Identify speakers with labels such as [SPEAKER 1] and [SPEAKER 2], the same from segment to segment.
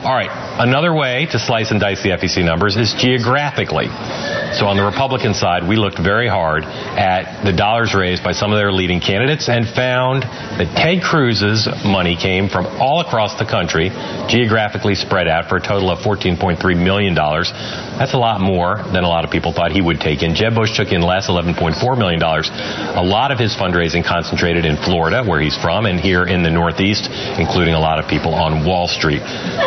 [SPEAKER 1] All right, another way to slice and dice the FEC numbers is geographically. So on the Republican side, we looked very hard at the dollars raised by some of their leading candidates and found that Ted Cruz's money came from all across the country, geographically spread out for a total of $14.3 million. That's a lot more than a lot of people thought he would take in. Jeb Bush took in less, $11.4 million. A lot of his fundraising concentrated in Florida, where he's from, and here in the Northeast, including a lot of people on Wall Street.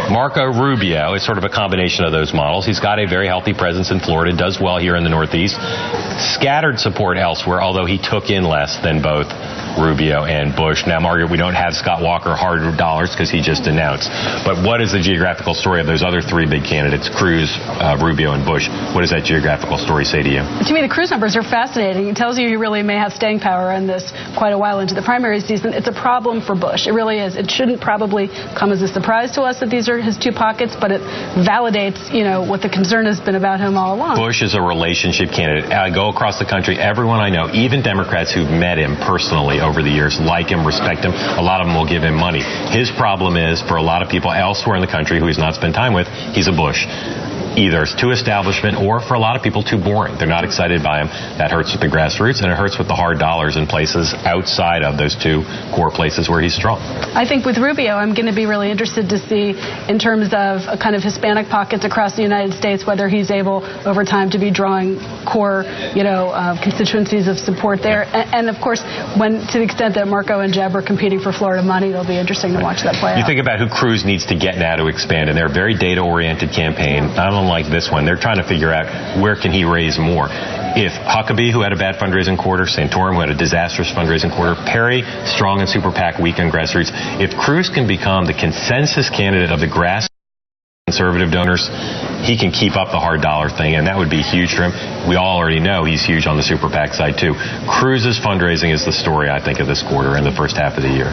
[SPEAKER 1] Marco Rubio is sort of a combination of those models. He's got a very healthy presence in Florida, does well here in the Northeast, scattered support elsewhere, although he took in less than both Rubio and Bush. Now, Margaret, we don't have Scott Walker hard dollars because he just announced. But what is the geographical story of those other three big candidates, Cruz, Rubio, and Bush? What does that geographical story say to you?
[SPEAKER 2] To me, the Cruz numbers are fascinating. It tells you he really may have staying power in this quite a while into the primary season. It's a problem for Bush. It really is. It shouldn't probably come as a surprise to us that these are his two pockets, but it validates, what the concern has been about him all along.
[SPEAKER 1] Bush is a relationship candidate. I go across the country, everyone I know, even Democrats who've met him personally over the years, like him, respect him. A lot of them will give him money. His problem is, for a lot of people elsewhere in the country who he's not spent time with, he's a Bush. Either it's too establishment or, for a lot of people, too boring. They're not excited by him. That hurts with the grassroots, and it hurts with the hard dollars in places outside of those two core places where he's strong.
[SPEAKER 2] I think with Rubio, I'm going to be really interested to see, in terms of a kind of Hispanic pockets across the United States, whether he's able, over time, to be drawing core, constituencies of support there. And of course, to the extent that Marco and Jeb are competing for Florida money, it'll be interesting to watch that play out.
[SPEAKER 1] You think about who Cruz needs to get now to expand, and they're a very data-oriented campaign. Not unlike this one, they're trying to figure out where can he raise more. If Huckabee, who had a bad fundraising quarter, Santorum, who had a disastrous fundraising quarter, Perry, strong in super PAC, weak on grassroots. If Cruz can become the consensus candidate of the grassroots conservative donors, he can keep up the hard dollar thing, and that would be huge for him. We all already know he's huge on the super PAC side, too. Cruz's fundraising is the story, I think, of this quarter and the first half of the year.